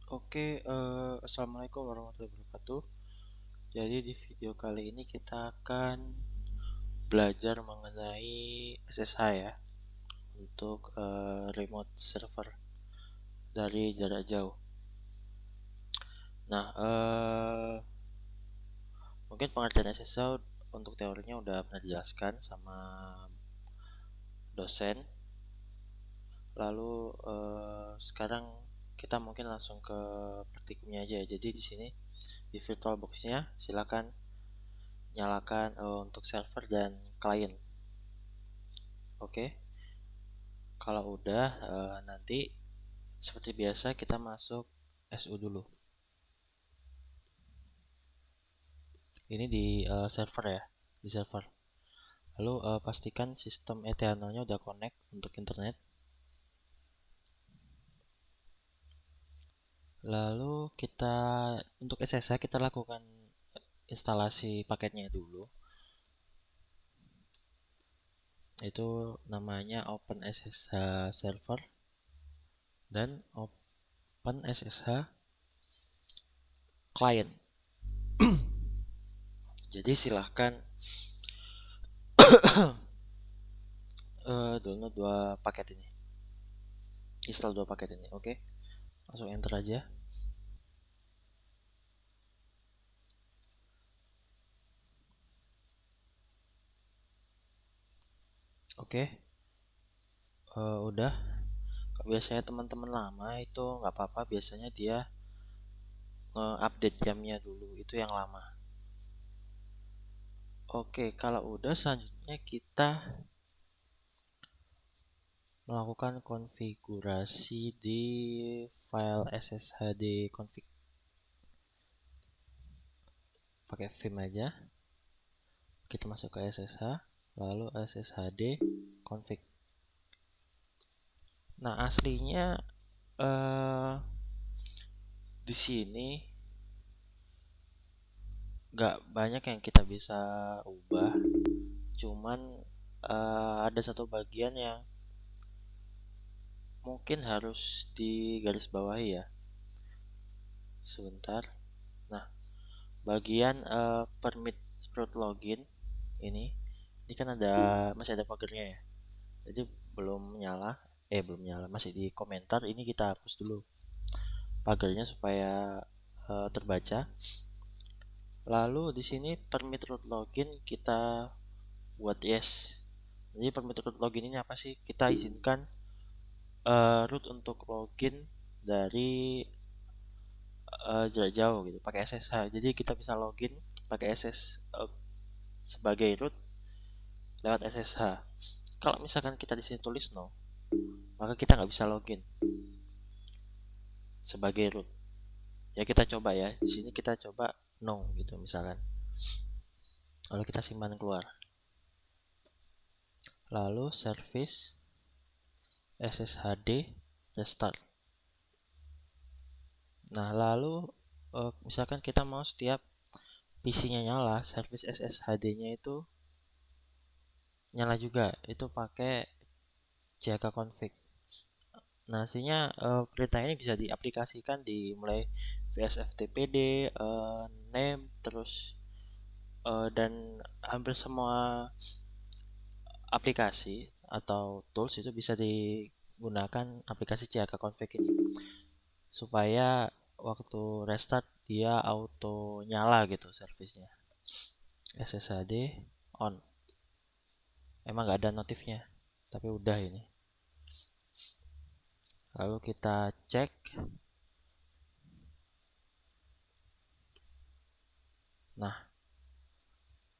Assalamualaikum warahmatullahi wabarakatuh. Jadi di video kali ini kita akan belajar mengenai SSH ya, untuk remote server dari jarak jauh. Nah, mungkin pengertian SSH untuk teorinya udah pernah dijelaskan sama dosen. Lalu sekarang kita mungkin langsung ke praktikumnya aja. Jadi di sini di VirtualBox-nya silakan nyalakan untuk server dan klien. Oke, kalau udah nanti seperti biasa kita masuk SU dulu. Ini di server ya, di server. Lalu pastikan sistem Ethernet-nya udah connect untuk internet. Lalu kita untuk SSH kita lakukan instalasi paketnya dulu. Itu namanya OpenSSH server dan OpenSSH client. Jadi silahkan download dua paket ini, install dua paket ini. Oke, langsung enter aja. Oke, udah. Biasanya teman-teman lama itu nggak apa-apa, biasanya dia nge-update jamnya dulu, itu yang lama. Oke, kalau udah selanjutnya kita melakukan konfigurasi di file sshd config. Pakai vim aja. Kita masuk ke ssh, lalu sshd config. Nah, aslinya di sini nggak banyak yang kita bisa ubah, cuman ada satu bagian yang mungkin harus digarisbawahi ya. Sebentar. Nah, bagian permit root login ini kan masih ada pagernya ya. Jadi belum nyala, masih di komentar. Ini kita hapus dulu pagernya supaya terbaca. Lalu di sini permit root login kita buat yes. Jadi permit root login ini apa sih? Kita izinkan root untuk login dari jarak jauh gitu, pakai SSH. Jadi kita bisa login pakai SS sebagai root lewat SSH. Kalau misalkan kita di sini tulis no, maka kita nggak bisa login sebagai root. Ya kita coba ya. Di sini kita coba no gitu misalkan. Lalu kita simpan keluar. Lalu service sshd restart. Nah, lalu misalkan kita mau setiap PC-nya nyala, service SSHD-nya itu nyala juga. Itu pakai jkconfig. Nah, artinya perintah ini bisa diaplikasikan di mulai vsftpd, name, terus dan hampir semua aplikasi atau tools itu bisa digunakan aplikasi jkconfig ini supaya waktu restart dia auto nyala gitu servisnya. SSHD on. Emang nggak ada notifnya, tapi udah ini. Lalu kita cek. Nah,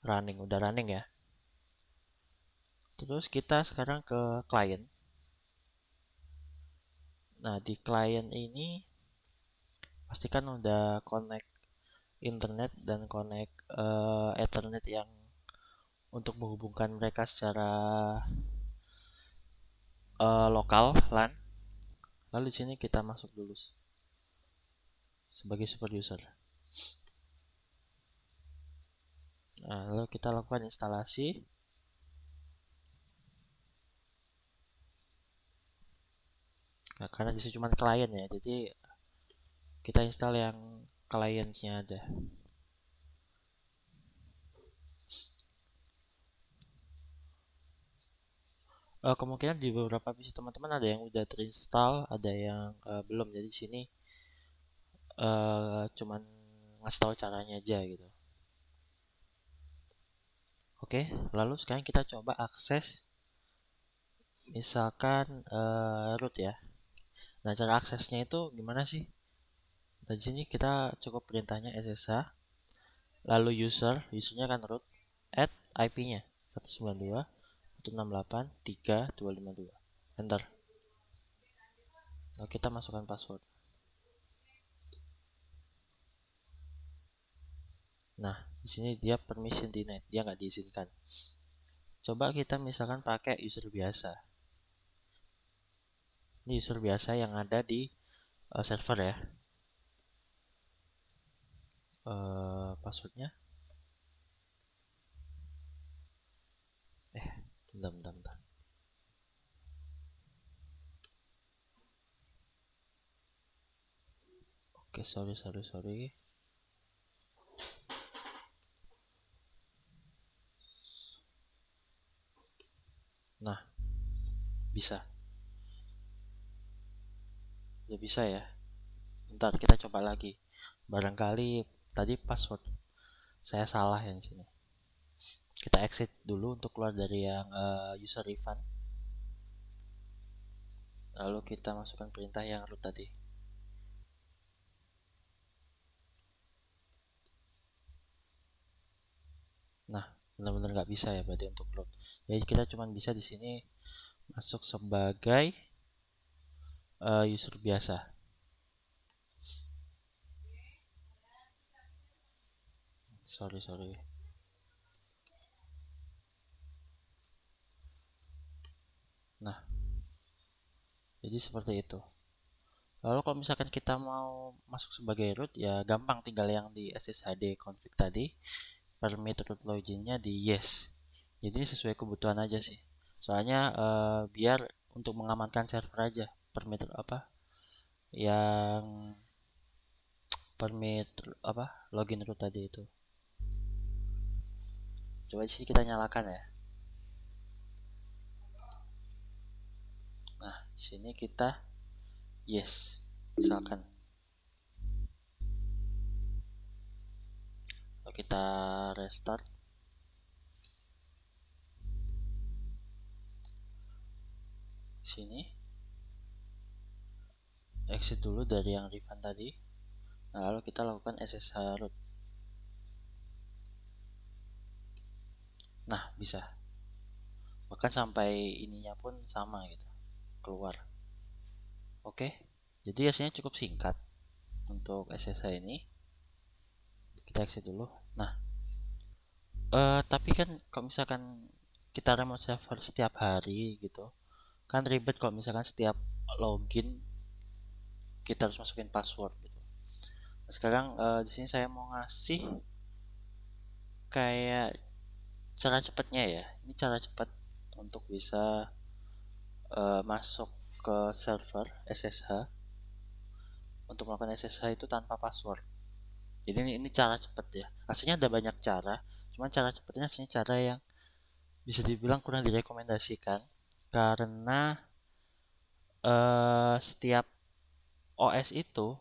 udah running ya. Terus kita sekarang ke client. Nah, di client ini pastikan udah connect internet dan connect Ethernet yang untuk menghubungkan mereka secara lokal LAN. Lalu di sini kita masuk dulu sebagai super user. Nah, lalu kita lakukan instalasi. Nah, karena di sini cuma klien ya, jadi Kita install yang clients-nya ada. Kemungkinan di beberapa PC teman-teman ada yang udah terinstall, ada yang belum. Jadi di sini cuman ngasih tahu caranya aja gitu. Oke, lalu sekarang kita coba akses misalkan root ya. Nah, cara aksesnya itu gimana sih? Nah, di sini kita cukup perintahnya ssh, lalu usernya kan root, add IP-nya 192.168.3.252. Enter. Lalu kita masukkan password. Nah, di sini dia permission denied, dia nggak diizinkan. Coba kita misalkan pakai user biasa. Ini user biasa yang ada di server ya. Passwordnya bentar. Oke, sorry. Nah, bisa. Udah bisa ya. Bentar, kita coba lagi. Barangkali tadi password saya salah yang sini. Kita exit dulu untuk keluar dari yang user refund. Lalu kita masukkan perintah yang root tadi. Nah, benar-benar nggak bisa ya berarti untuk root. Jadi kita cuma bisa di sini masuk sebagai user biasa. Sorry. Nah, jadi seperti itu. Lalu kalau misalkan kita mau masuk sebagai root ya gampang, tinggal yang di sshd config tadi, permit root loginnya di yes. Jadi ini sesuai kebutuhan aja sih. Soalnya biar untuk mengamankan server aja, permit apa yang permit apa login root tadi itu. Coba di sini kita nyalakan ya. Nah, di sini kita yes, misalkan. Lalu kita restart. Sini exit dulu dari yang refund tadi. Nah, lalu kita lakukan ssh root. Nah, bisa. Bahkan sampai ininya pun sama gitu, keluar. Oke, jadi hasilnya cukup singkat untuk SSH ini. Kita exit dulu. Nah, tapi kan kalau misalkan kita remote server setiap hari gitu, kan ribet kalau misalkan setiap login kita harus masukin password gitu. Nah, sekarang di sini saya mau ngasih kayak cara cepatnya ya. Ini cara cepat untuk bisa masuk ke server SSH, untuk melakukan SSH itu tanpa password. Jadi ini cara cepat ya. Aslinya ada banyak cara, cuman cara cepatnya aslinya cara yang bisa dibilang kurang direkomendasikan karena setiap OS itu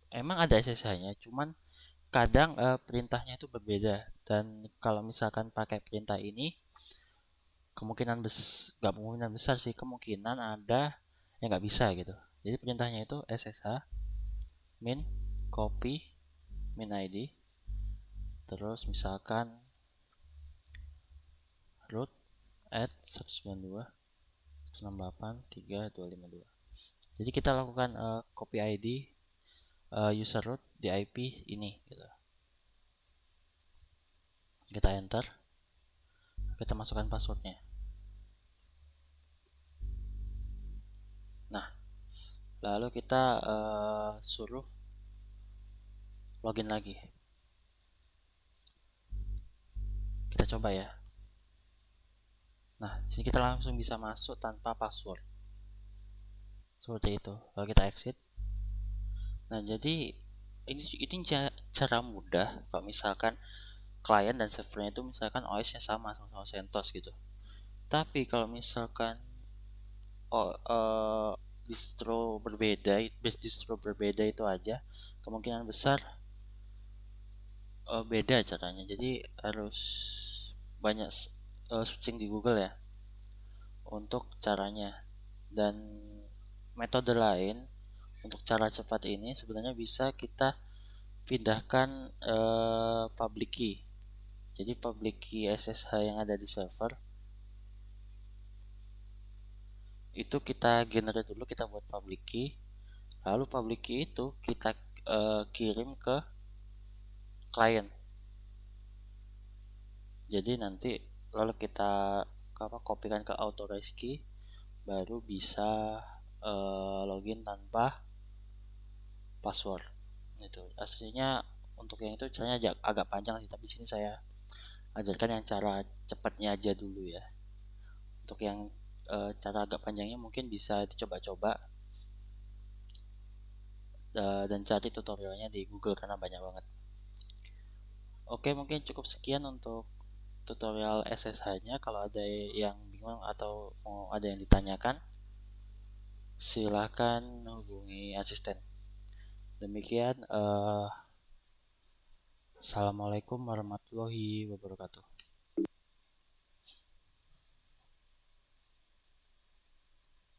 emang ada SSH-nya, cuman kadang perintahnya itu berbeda, dan kalau misalkan pakai perintah ini nggak kemungkinan besar sih, kemungkinan ada yang nggak bisa gitu. Jadi perintahnya itu SSH min copy min ID, terus misalkan root at 192.168.3.252. Jadi kita lakukan copy ID user root di IP ini gitu. Kita enter, kita masukkan passwordnya. Nah, lalu kita suruh login lagi. Kita coba ya. Nah, sini kita langsung bisa masuk tanpa password. Seperti itu. Lalu kita exit. Nah, jadi ini cara mudah kalau misalkan klien dan servernya itu misalkan OS-nya sama-sama CentOS gitu. Tapi kalau misalkan oh, base distro berbeda itu aja, kemungkinan besar beda caranya. Jadi harus banyak searching di Google ya untuk caranya. Dan metode lain untuk cara cepat ini sebenarnya bisa kita pindahkan public key. Jadi public key SSH yang ada di server itu kita generate dulu, kita buat public key. Lalu public key itu kita kirim ke klien. Jadi nanti lalu kita kopikan ke authorized key, baru bisa login tanpa password. Itu aslinya untuk yang itu caranya agak panjang sih, tapi sini saya ajarkan yang cara cepatnya aja dulu ya. Untuk yang cara agak panjangnya mungkin bisa dicoba-coba dan cari tutorialnya di Google karena banyak banget. Oke, mungkin cukup sekian untuk tutorial SSH-nya. Kalau ada yang bingung atau mau ada yang ditanyakan, silahkan hubungi asisten. Demikian, Assalamualaikum warahmatullahi wabarakatuh.